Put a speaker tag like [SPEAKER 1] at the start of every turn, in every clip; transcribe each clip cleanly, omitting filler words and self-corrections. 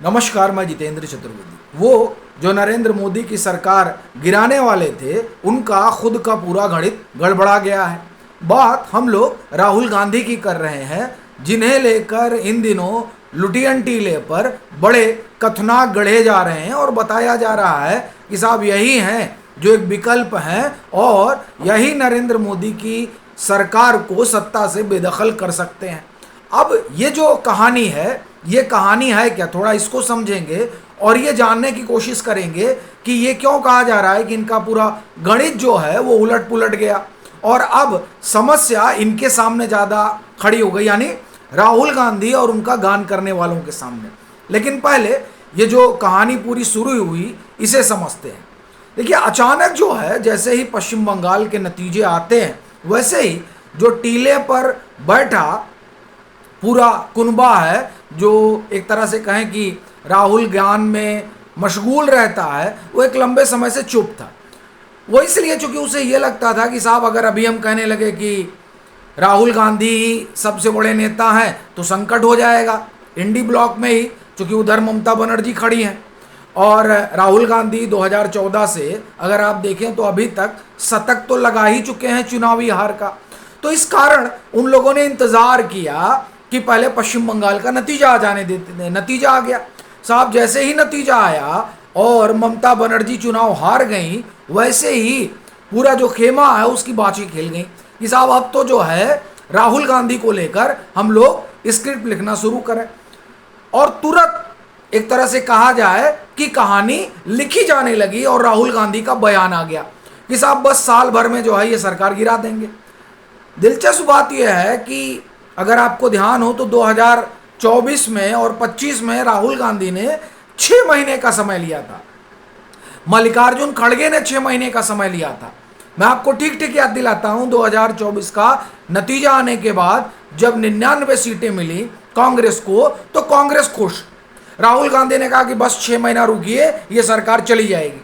[SPEAKER 1] नमस्कार, मैं जितेंद्र चतुर्वेदी। वो जो नरेंद्र मोदी की सरकार गिराने वाले थे, उनका खुद का पूरा गणित गड़बड़ा गया है। बात हम लोग राहुल गांधी की कर रहे हैं, जिन्हें लेकर इन दिनों लुटियन टीले पर बड़े कथनाक गढ़े जा रहे हैं और बताया जा रहा है कि साहब यही हैं जो एक विकल्प हैं और यही नरेंद्र मोदी की सरकार को सत्ता से बेदखल कर सकते हैं। अब ये जो कहानी है, ये कहानी है क्या, थोड़ा इसको समझेंगे और ये जानने की कोशिश करेंगे कि ये क्यों कहा जा रहा है कि इनका पूरा गणित जो है वो उलट पुलट गया और अब समस्या इनके सामने ज़्यादा खड़ी हो गई, यानी राहुल गांधी और उनका गान करने वालों के सामने। लेकिन पहले ये जो कहानी पूरी शुरू हुई इसे समझते हैं। देखिए, अचानक जो है, जैसे ही पश्चिम बंगाल के नतीजे आते हैं, वैसे ही जो टीले पर बैठा पूरा कुनबा है, जो एक तरह से कहें कि राहुल ज्ञान में मशगूल रहता है, वो एक लंबे समय से चुप था। वो इसलिए चूंकि उसे ये लगता था कि साहब अगर अभी हम कहने लगे कि राहुल गांधी ही सबसे बड़े नेता हैं तो संकट हो जाएगा इंडी ब्लॉक में ही, चूंकि उधर ममता बनर्जी खड़ी हैं और राहुल गांधी 2014 से अगर आप देखें तो अभी तक शतक तो लगा ही चुके हैं चुनावी हार का। तो इस कारण उन लोगों ने इंतजार किया कि पहले पश्चिम बंगाल का नतीजा आ जाने देते थे। नतीजा आ गया साहब। जैसे ही नतीजा आया और ममता बनर्जी चुनाव हार गई, वैसे ही पूरा जो खेमा है उसकी बाजी खेल गई कि साहब अब तो जो है राहुल गांधी को लेकर हम लोग स्क्रिप्ट लिखना शुरू करें। और तुरंत एक तरह से कहा जाए कि कहानी लिखी जाने लगी और राहुल गांधी का बयान आ गया कि साहब बस साल भर में जो है ये सरकार गिरा देंगे। दिलचस्प बात यह है कि अगर आपको ध्यान हो तो 2024 में और 25 में राहुल गांधी ने 6 महीने का समय लिया था, मल्लिकार्जुन खड़गे ने 6 महीने का समय लिया था। मैं आपको ठीक ठीक याद दिलाता हूं, 2024 का नतीजा आने के बाद जब 99 सीटें मिली कांग्रेस को, तो कांग्रेस खुश। राहुल गांधी ने कहा कि बस 6 महीना रुकिए, ये सरकार चली जाएगी।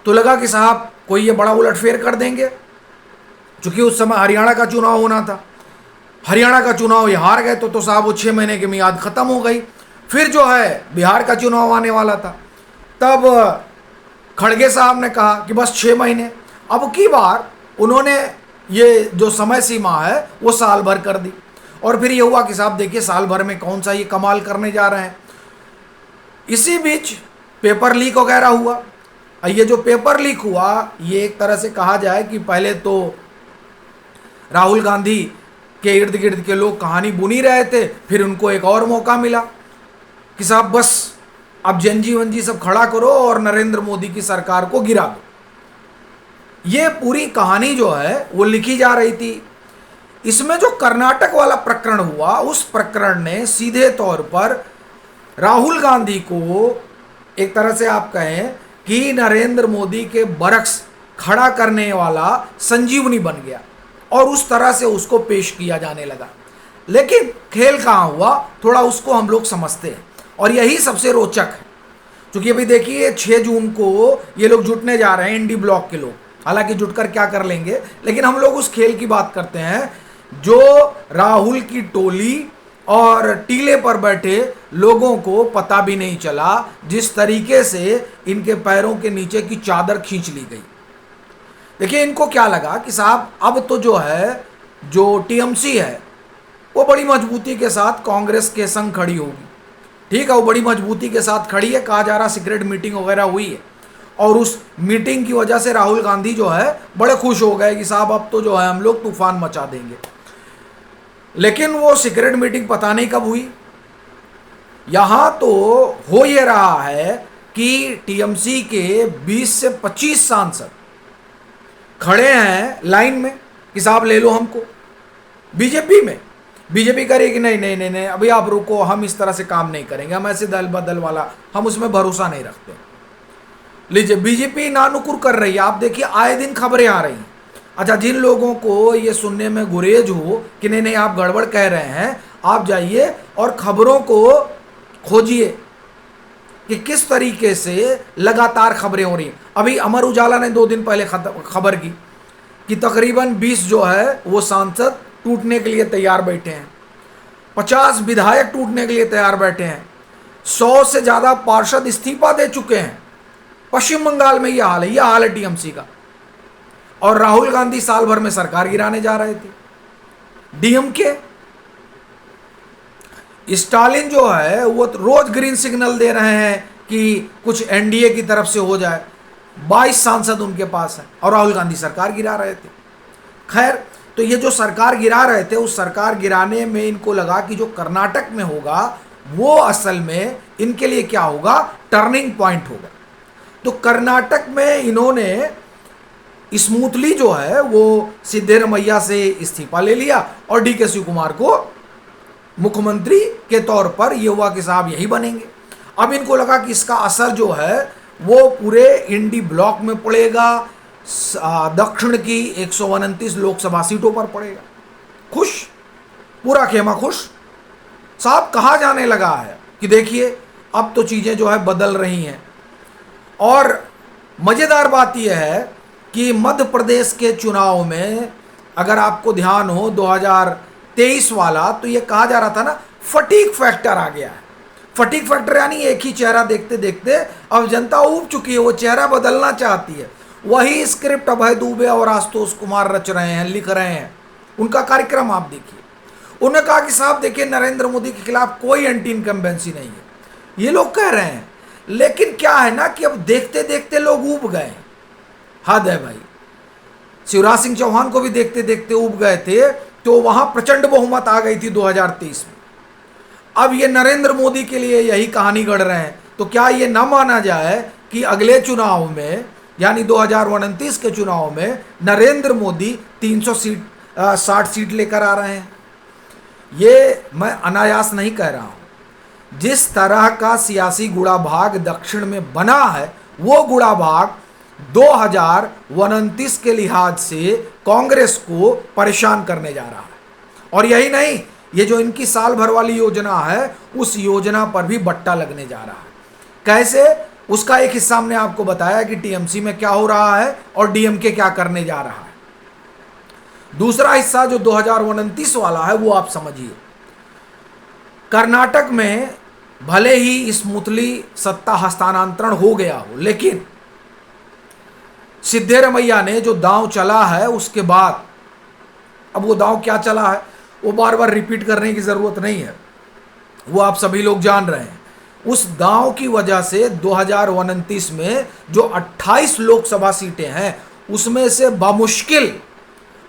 [SPEAKER 1] तो लगा कि साहब कोई ये बड़ा उलटफेर कर देंगे, चूंकि उस समय हरियाणा का चुनाव होना था। हरियाणा का चुनाव ये हार गए तो साहब वो 6 महीने की मियाद खत्म हो गई। फिर जो है बिहार का चुनाव आने वाला था, तब खड़गे साहब ने कहा कि बस 6 महीने। अब की बार उन्होंने ये जो समय सीमा है वो साल भर कर दी। और फिर ये हुआ कि साहब देखिए साल भर में कौन सा ये कमाल करने जा रहे हैं। इसी बीच पेपर लीक वगैरह हुआ। ये जो पेपर लीक हुआ, ये एक तरह से कहा जाए कि पहले तो राहुल गांधी के इर्द गिर्द के लोग कहानी बुनी रहे थे, फिर उनको एक और मौका मिला कि साहब बस अब जंजी वंजी सब खड़ा करो और नरेंद्र मोदी की सरकार को गिरा दो। ये पूरी कहानी जो है वो लिखी जा रही थी। इसमें जो कर्नाटक वाला प्रकरण हुआ, उस प्रकरण ने सीधे तौर पर राहुल गांधी को एक तरह से आप कहें कि नरेंद्र मोदी के बरक्स खड़ा करने वाला संजीवनी बन गया और उस तरह से उसको पेश किया जाने लगा। लेकिन खेल कहाँ हुआ, थोड़ा उसको हम लोग समझते हैं और यही सबसे रोचक है। क्योंकि अभी देखिए 6 जून को ये लोग जुटने जा रहे हैं, इंडी ब्लॉक के लोग। हालांकि जुटकर क्या कर लेंगे, लेकिन हम लोग उस खेल की बात करते हैं जो राहुल की टोली और टीले पर बैठे लोगों को पता भी नहीं चला, जिस तरीके से इनके पैरों के नीचे की चादर खींच ली गई। देखिए, इनको क्या लगा कि साहब अब तो जो है, जो टीएमसी है वो बड़ी मजबूती के साथ कांग्रेस के संग खड़ी होगी। ठीक है, वो बड़ी मजबूती के साथ खड़ी है। कहा जा रहा सीक्रेट मीटिंग वगैरह हुई है और उस मीटिंग की वजह से राहुल गांधी जो है बड़े खुश हो गए कि साहब अब तो जो है हम लोग तूफान मचा देंगे। लेकिन वो सीक्रेट मीटिंग पता नहीं कब हुई। यहां तो हो ये रहा है कि टीएमसी के 20 से 25 सांसद खड़े हैं लाइन में कि साहब ले लो हमको। बीजेपी करेगी नहीं नहीं नहीं नहीं, अभी आप रुको, हम इस तरह से काम नहीं करेंगे, हम ऐसे दल बदल वाला हम उसमें भरोसा नहीं रखते। लीजिए, बीजेपी नानुकुर कर रही है। आप देखिए आए दिन खबरें आ रही हैं। अच्छा, जिन लोगों को ये सुनने में गुरेज हो कि नहीं नहीं आप गड़बड़ कह रहे हैं, आप जाइए और खबरों को खोजिए कि किस तरीके से लगातार खबरें हो रही हैं। अभी अमर उजाला ने 2 दिन पहले खबर की कि तकरीबन 20 जो है वो सांसद टूटने के लिए तैयार बैठे हैं, 50 विधायक टूटने के लिए तैयार बैठे हैं। 100 से ज्यादा पार्षद इस्तीफा दे चुके हैं। पश्चिम बंगाल में यह हाल है, यह हाल है टीएमसी का। और राहुल गांधी साल भर में सरकार गिराने जा रहे थे। डीएमके स्टालिन जो है वो रोज ग्रीन सिग्नल दे रहे हैं कि कुछ एनडीए की तरफ से हो जाए। 22 सांसद उनके पास हैं और राहुल गांधी सरकार गिरा रहे थे। खैर, तो ये जो सरकार गिरा रहे थे, उस सरकार गिराने में इनको लगा कि जो कर्नाटक में होगा वो असल में इनके लिए क्या होगा, टर्निंग पॉइंट होगा। तो कर्नाटक में इन्होंने स्मूथली जो है वो सिद्धरमैया से इस्तीफा ले लिया और डीके शिवकुमार को मुख्यमंत्री के तौर पर ये हुआ कि साहब यही बनेंगे। अब इनको लगा कि इसका असर जो है वो पूरे इंडी ब्लॉक में पड़ेगा, दक्षिण की 129 लोकसभा सीटों पर पड़ेगा। खुश, पूरा खेमा खुश। साहब कहा जाने लगा है कि देखिए अब तो चीज़ें जो है बदल रही हैं। और मज़ेदार बात यह है कि मध्य प्रदेश के चुनाव में अगर आपको ध्यान हो 2023 वाला, तो ये कहा जा रहा था ना फटीक फैक्टर आ गया है। फटीक फैक्टर यानी एक ही चेहरा देखते देखते अब जनता ऊब चुकी है, वो चेहरा बदलना चाहती है। वही स्क्रिप्ट अभय दुबे और आशुतोष कुमार रच रहे हैं, लिख रहे हैं। उनका कार्यक्रम आप देखिए। उन्होंने कहा कि साहब देखिए नरेंद्र मोदी के खिलाफ कोई एंटी इनकम्बेंसी नहीं है, ये लोग कह रहे हैं। लेकिन क्या है ना कि अब देखते देखते लोग ऊब गए। हद है भाई। शिवराज सिंह चौहान को भी देखते देखते ऊब गए थे, तो वहां प्रचंड बहुमत आ गई थी 2023 में। अब ये नरेंद्र मोदी के लिए यही कहानी गढ़ रहे हैं। तो क्या ये ना माना जाए कि अगले चुनाव में यानी 2029 के चुनाव में नरेंद्र मोदी 360 सीट लेकर आ रहे हैं। ये मैं अनायास नहीं कह रहा हूं। जिस तरह का सियासी गुड़ा भाग दक्षिण में बना है, वो गुड़ा भाग 2029 के लिहाज से कांग्रेस को परेशान करने जा रहा है। और यही नहीं, ये जो इनकी साल भर वाली योजना है, उस योजना पर भी बट्टा लगने जा रहा है। कैसे, उसका एक हिस्सा हमने आपको बताया कि टीएमसी में क्या हो रहा है और डीएमके क्या करने जा रहा है। दूसरा हिस्सा जो 2029 वाला है वो आप समझिए। कर्नाटक में भले ही स्मूथली सत्ता हस्तांतरण हो गया हो, लेकिन सिद्धरमैया ने जो दांव चला है उसके बाद, अब वो दांव क्या चला है वो बार बार रिपीट करने की जरूरत नहीं है, वो आप सभी लोग जान रहे हैं। उस दांव की वजह से 2029 में जो 28 लोकसभा सीटें हैं उसमें से बामुश्किल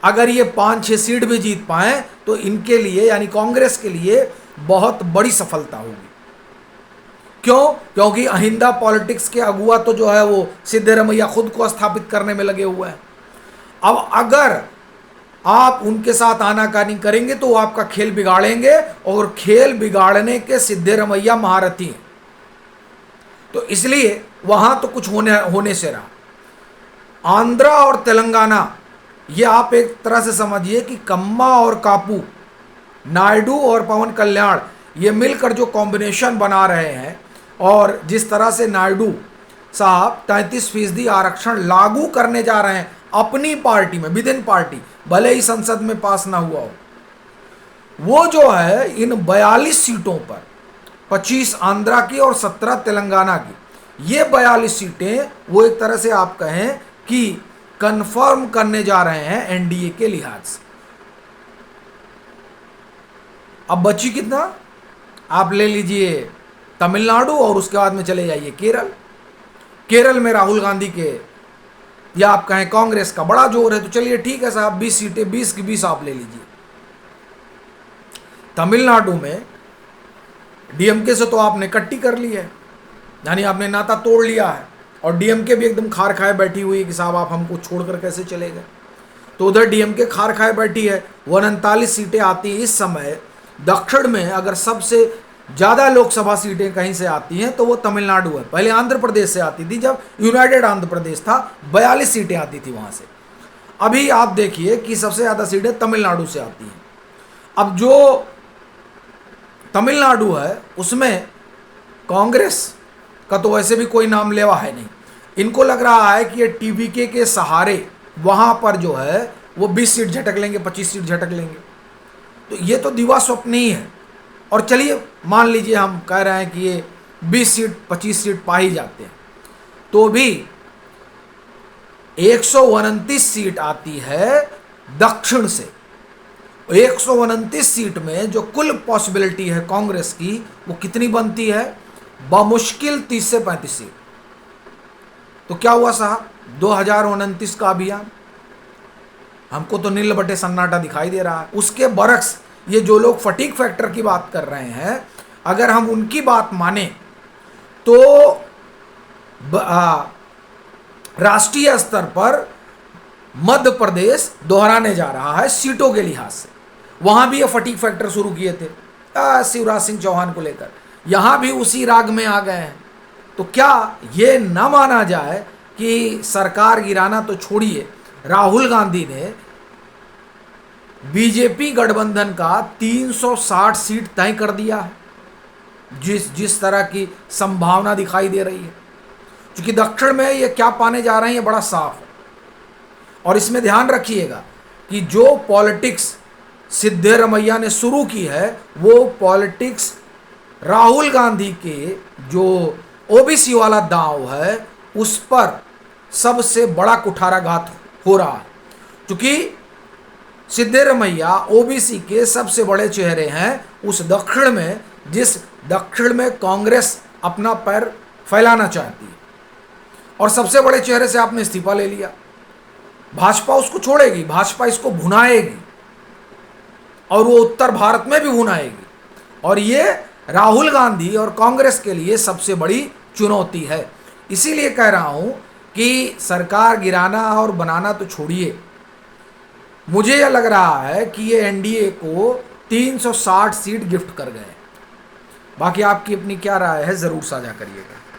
[SPEAKER 1] अगर ये 5-6 सीट भी जीत पाएं तो इनके लिए यानी कांग्रेस के लिए बहुत बड़ी सफलता होगी। क्यों? क्योंकि अहिंदा पॉलिटिक्स के अगुआ तो जो है वो सिद्धरमैया खुद को स्थापित करने में लगे हुए हैं। अब अगर आप उनके साथ आनाकानी करेंगे तो वो आपका खेल बिगाड़ेंगे, और खेल बिगाड़ने के सिद्धरमैया महारथी हैं। तो इसलिए वहां तो कुछ होने से रहा। आंध्रा और तेलंगाना, ये आप एक तरह से समझिए कि कम्मा और कापू, नायडू और पवन कल्याण, ये मिलकर जो कॉम्बिनेशन बना रहे हैं, और जिस तरह से नायडू साहब 33% आरक्षण लागू करने जा रहे हैं अपनी पार्टी में, विद इन पार्टी, भले ही संसद में पास ना हुआ हो, वो जो है इन 42 सीटों पर 25 आंध्रा की और 17 तेलंगाना की, ये 42 सीटें वो एक तरह से आप कहें कि कंफर्म करने जा रहे हैं एनडीए के लिहाज से। अब बची कितना, आप ले लीजिए तमिलनाडु और उसके बाद में चले जाइए केरल। केरल में राहुल गांधी के या आप कहें कांग्रेस का बड़ा जोर है, तो चलिए ठीक है साहब 20 सीटें, 20 की 20 आप ले लीजिए। तमिलनाडु में डीएमके से तो आपने कट्टी कर ली है, यानी आपने नाता तोड़ लिया है, और डीएमके भी एकदम खार खाए बैठी हुई है कि साहब आप हमको छोड़कर कैसे चले गए। तो उधर डीएमके खार खाए बैठी है। 39 सीटें आती हैं इस समय दक्षिण में। अगर सबसे ज़्यादा लोकसभा सीटें कहीं से आती हैं तो वो तमिलनाडु है। पहले आंध्र प्रदेश से आती थी, जब यूनाइटेड आंध्र प्रदेश था 42 सीटें आती थी वहाँ से। अभी आप देखिए कि सबसे ज़्यादा सीटें तमिलनाडु से आती हैं। अब जो तमिलनाडु है उसमें कांग्रेस का तो वैसे भी कोई नाम लेवा है नहीं। इनको लग रहा है कि ये टीवीके के सहारे वहाँ पर जो है वो 20 सीट झटक लेंगे, 25 सीट झटक लेंगे। तो ये तो दिवा स्वप्न ही है। और चलिए मान लीजिए हम कह रहे हैं कि ये 20 सीट 25 सीट पा ही जाते हैं, तो भी 129 सीट आती है दक्षिण से। 129 सीट में जो कुल पॉसिबिलिटी है कांग्रेस की, वो कितनी बनती है? बमुश्किल 30 से 35 सीट। तो क्या हुआ साहब, 2029 का अभियान हमको तो नील बटे सन्नाटा दिखाई दे रहा है। उसके बरक्स ये जो लोग फटीक फैक्टर की बात कर रहे हैं, अगर हम उनकी बात माने तो राष्ट्रीय स्तर पर मध्य प्रदेश दोहराने जा रहा है सीटों के लिहाज से। वहां भी ये फटीक फैक्टर शुरू किए थे शिवराज सिंह चौहान को लेकर, यहां भी उसी राग में आ गए हैं। तो क्या ये ना माना जाए कि सरकार गिराना तो छोड़िए, राहुल गांधी ने बीजेपी गठबंधन का 360 सीट तय कर दिया है, जिस तरह की संभावना दिखाई दे रही है। क्योंकि दक्षिण में ये क्या पाने जा रहे हैं, ये बड़ा साफ है। और इसमें ध्यान रखिएगा कि जो पॉलिटिक्स सिद्धरमैया ने शुरू की है, वो पॉलिटिक्स राहुल गांधी के जो ओबीसी वाला दांव है, उस पर सबसे बड़ा कुठाराघात हो रहा है। क्योंकि सिद्धरमैया ओबीसी के सबसे बड़े चेहरे हैं उस दक्षिण में, जिस दक्षिण में कांग्रेस अपना पैर फैलाना चाहती है। और सबसे बड़े चेहरे से आपने इस्तीफा ले लिया, भाजपा उसको छोड़ेगी, भाजपा इसको भुनाएगी और वो उत्तर भारत में भी भुनाएगी। और ये राहुल गांधी और कांग्रेस के लिए सबसे बड़ी चुनौती है। इसीलिए कह रहा हूं कि सरकार गिराना और बनाना तो छोड़िए, मुझे यह लग रहा है कि ये एनडीए को 360 सीट गिफ्ट कर गए। बाकी आपकी अपनी क्या राय है, ज़रूर साझा करिएगा।